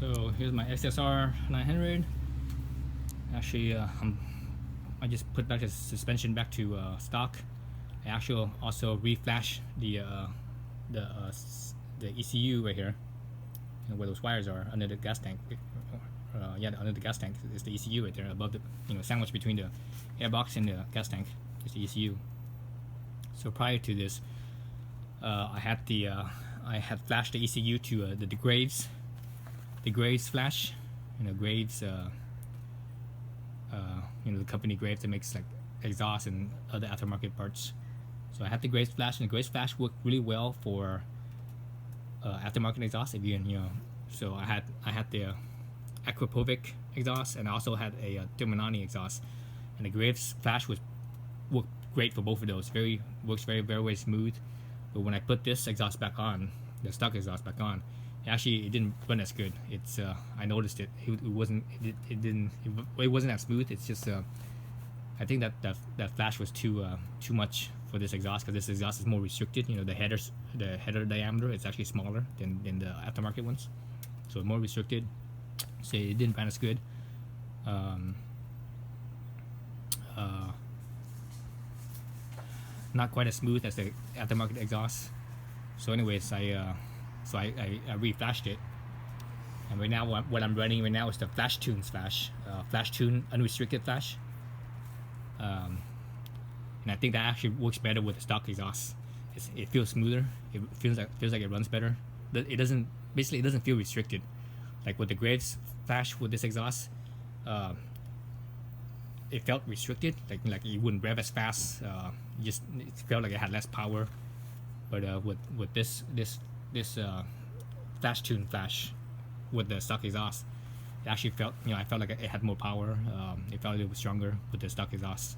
So here's my XSR900. Actually, I just put back the suspension back to stock. I actually also reflash the ECU right here, where those wires are under the gas tank. Yeah, under the gas tank is the ECU right there, above the sandwich between the airbox and the gas tank is the ECU. So prior to this, I had flashed the ECU to the Graves flash. Graves, the company Graves that makes like exhaust and other aftermarket parts. So I had the Graves flash, and the Graves flash worked really well for aftermarket exhaust. So I had the Aquapovic exhaust, and I also had a Terminani exhaust, and the Graves flash worked great for both of those. Works very smooth. But when I put this exhaust back on, the stock exhaust back on, it didn't run as good. It's I noticed it. It wasn't as smooth. It's just I think that flash was too much for this exhaust, because this exhaust is more restricted. The header diameter is actually smaller than the aftermarket ones, so more restricted. So it didn't run as good. Not quite as smooth as the aftermarket exhaust. So anyways, I reflashed it, and right now what I'm running right now is the Flash Tunes Flash Tune unrestricted flash, and I think that actually works better with the stock exhaust. It feels smoother. It feels like it runs better. It doesn't feel restricted like with the Graves flash with this exhaust. It felt restricted, like you wouldn't rev as fast. It felt like it had less power. But with this Flash Tune flash with the stock exhaust, it actually felt I felt like it had more power. It felt a little bit stronger with the stock exhaust.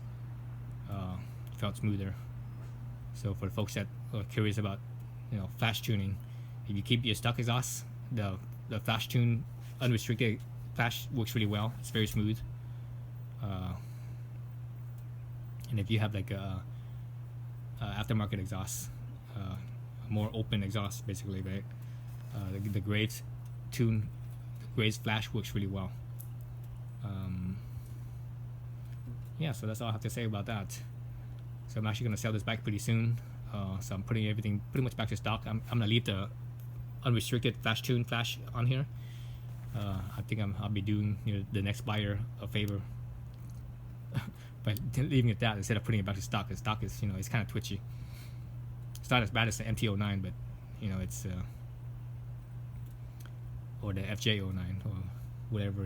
It felt smoother. So for the folks that are curious about flash tuning, if you keep your stock exhaust, the Flash Tune unrestricted flash works really well. It's very smooth. And if you have like a aftermarket exhaust, a more open exhaust, basically, right? The Graves Tune, the Graves flash works really well. Yeah, so that's all I have to say about that. So I'm actually gonna sell this bike pretty soon. So I'm putting everything pretty much back to stock. I'm gonna leave the unrestricted Flash Tune flash on here. I think I'll be doing the next buyer a favor by leaving it that instead of putting it back to stock. The stock is it's kind of twitchy. It's not as bad as the MT09, but it's or the FJ09 or whatever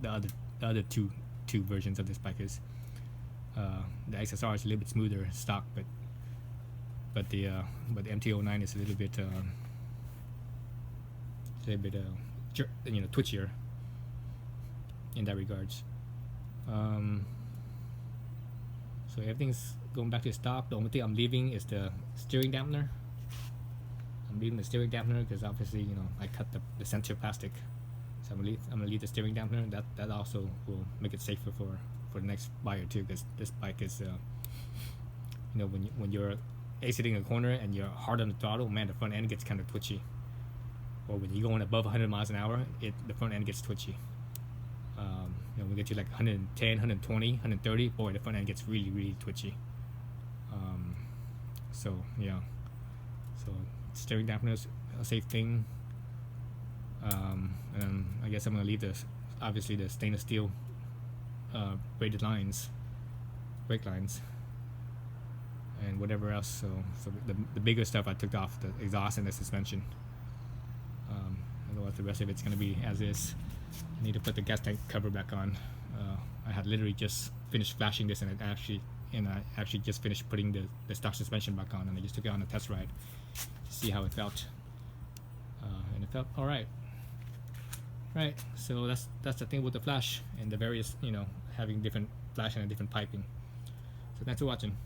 the other two versions of this bike is. The XSR is a little bit smoother stock, but the MT09 is a little bit twitchier in that regards. So everything's going back to stock. The only thing I'm leaving is the steering dampener. I'm leaving the steering dampener because obviously I cut the center plastic, so I'm gonna leave the steering dampener. That also will make it safer for the next buyer too, because this bike is when you're exiting a corner and you're hard on the throttle, man, the front end gets kind of twitchy. Or when you're going above 100 miles an hour, the front end gets twitchy. When we get to like 110, 120, 130, boy, the front end gets really twitchy. So steering dampener is a safe thing. And I guess I'm gonna leave obviously the stainless steel braided lines, brake lines, and whatever else. So the bigger stuff I took off, the exhaust and the suspension. Otherwise the rest of it's gonna be as is. I need to put the gas tank cover back on. I had literally just finished flashing this, and I actually just finished putting the stock suspension back on, and I just took it on a test ride to see how it felt, and it felt all right. Right. So that's the thing with the flash and the various having different flash and different piping. So thanks for watching.